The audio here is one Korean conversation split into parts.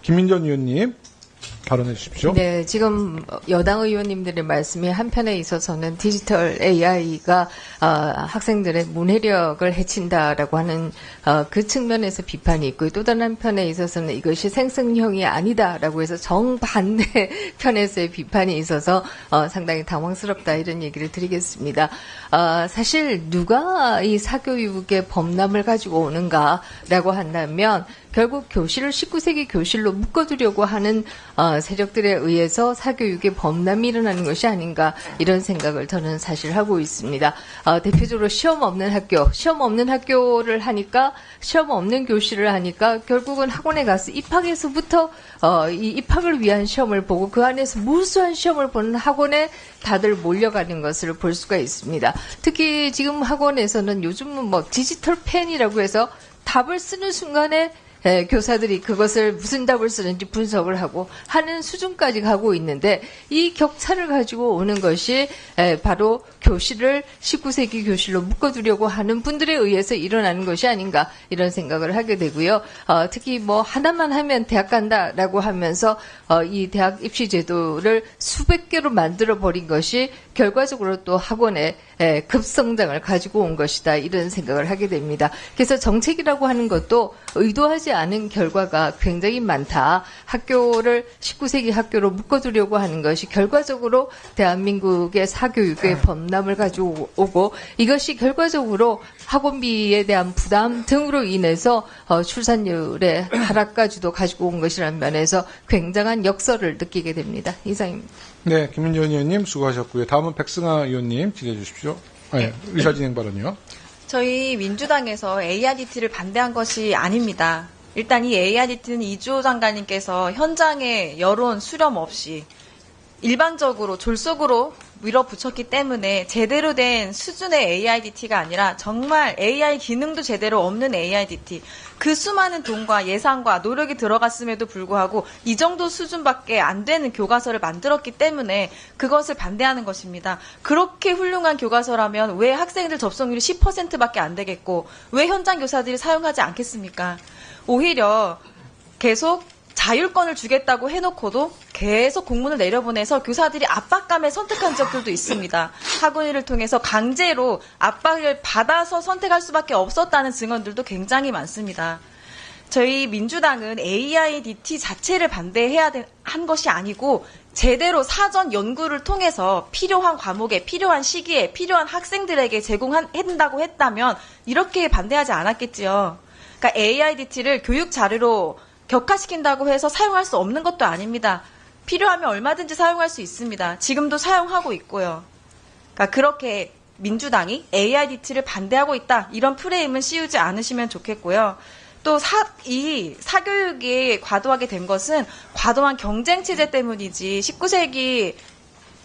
김민전 의원님 발언해 주십시오. 네, 지금 여당 의원님들의 말씀이 한편에 있어서는 디지털 AI가 학생들의 문해력을 해친다라고 하는 그 측면에서 비판이 있고, 또 다른 한편에 있어서는 이것이 생성형이 아니다라고 해서 정반대 편에서의 비판이 있어서 상당히 당황스럽다, 이런 얘기를 드리겠습니다. 사실 누가 이 사교육의 범람을 가지고 오는가라고 한다면 결국 교실을 19세기 교실로 묶어두려고 하는 세력들에 의해서 사교육의 범람이 일어나는 것이 아닌가, 이런 생각을 저는 사실 하고 있습니다. 대표적으로 시험 없는 학교를 하니까, 시험 없는 교실을 하니까 결국은 학원에 가서 입학에서부터 이 입학을 위한 시험을 보고 그 안에서 무수한 시험을 보는 학원에 다들 몰려가는 것을 볼 수가 있습니다. 특히 지금 학원에서는 요즘은 뭐 디지털 펜이라고 해서 답을 쓰는 순간에 교사들이 그것을 무슨 답을 쓰는지 분석을 하고 하는 수준까지 가고 있는데, 이 격차를 가지고 오는 것이 바로 교실을 19세기 교실로 묶어두려고 하는 분들에 의해서 일어나는 것이 아닌가, 이런 생각을 하게 되고요. 특히 뭐 하나만 하면 대학 간다라고 하면서 이 대학 입시 제도를 수백 개로 만들어 버린 것이 결과적으로 또 학원에 급성장을 가지고 온 것이다, 이런 생각을 하게 됩니다. 그래서 정책이라고 하는 것도 의도하지 않은 결과가 굉장히 많다. 학교를 19세기 학교로 묶어두려고 하는 것이 결과적으로 대한민국의 사교육의 범람을 가지고 오고, 이것이 결과적으로 학원비에 대한 부담 등으로 인해서 출산율의 하락까지도 가지고 온 것이라는 면에서 굉장한 역설을 느끼게 됩니다. 이상입니다. 네, 김민전 의원님 수고하셨고요. 다음은 백승아 의원님 질의해 주십시오. 네, 의사진행 발언이요. 저희 민주당에서 AIDT를 반대한 것이 아닙니다. 일단 이 AIDT는 이주호 장관님께서 현장에 여론 수렴 없이 일반적으로 졸속으로 밀어붙였기 때문에 제대로 된 수준의 AIDT가 아니라 정말 AI 기능도 제대로 없는 AIDT, 그 수많은 돈과 예산과 노력이 들어갔음에도 불구하고 이 정도 수준밖에 안 되는 교과서를 만들었기 때문에 그것을 반대하는 것입니다. 그렇게 훌륭한 교과서라면 왜 학생들 접속률이 10%밖에 안 되겠고 왜 현장 교사들이 사용하지 않겠습니까? 오히려 계속 자율권을 주겠다고 해놓고도 계속 공문을 내려보내서 교사들이 압박감에 선택한 적들도 있습니다. 학원위를 통해서 강제로 압박을 받아서 선택할 수밖에 없었다는 증언들도 굉장히 많습니다. 저희 민주당은 AIDT 자체를 반대해야 한 것이 아니고 제대로 사전 연구를 통해서 필요한 과목에 필요한 시기에 필요한 학생들에게 제공한다고 했다면 이렇게 반대하지 않았겠지요. 그러니까 AIDT를 교육 자료로 격화시킨다고 해서 사용할 수 없는 것도 아닙니다. 필요하면 얼마든지 사용할 수 있습니다. 지금도 사용하고 있고요. 그러니까 그렇게 민주당이 AIDT를 반대하고 있다, 이런 프레임은 씌우지 않으시면 좋겠고요. 또 이 사교육이 과도하게 된 것은 과도한 경쟁 체제 때문이지 19세기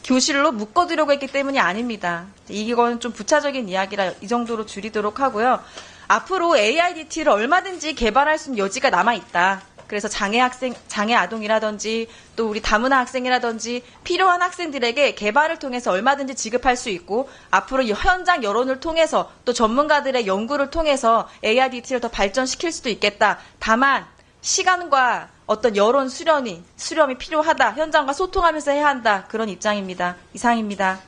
교실로 묶어두려고 했기 때문이 아닙니다. 이건 좀 부차적인 이야기라 이 정도로 줄이도록 하고요. 앞으로 AIDT를 얼마든지 개발할 수 있는 여지가 남아있다. 그래서 장애 아동이라든지 또 우리 다문화 학생이라든지 필요한 학생들에게 개발을 통해서 얼마든지 지급할 수 있고, 앞으로 현장 여론을 통해서 또 전문가들의 연구를 통해서 AIDT를 더 발전시킬 수도 있겠다. 다만 시간과 어떤 여론 수렴이 필요하다. 현장과 소통하면서 해야 한다. 그런 입장입니다. 이상입니다.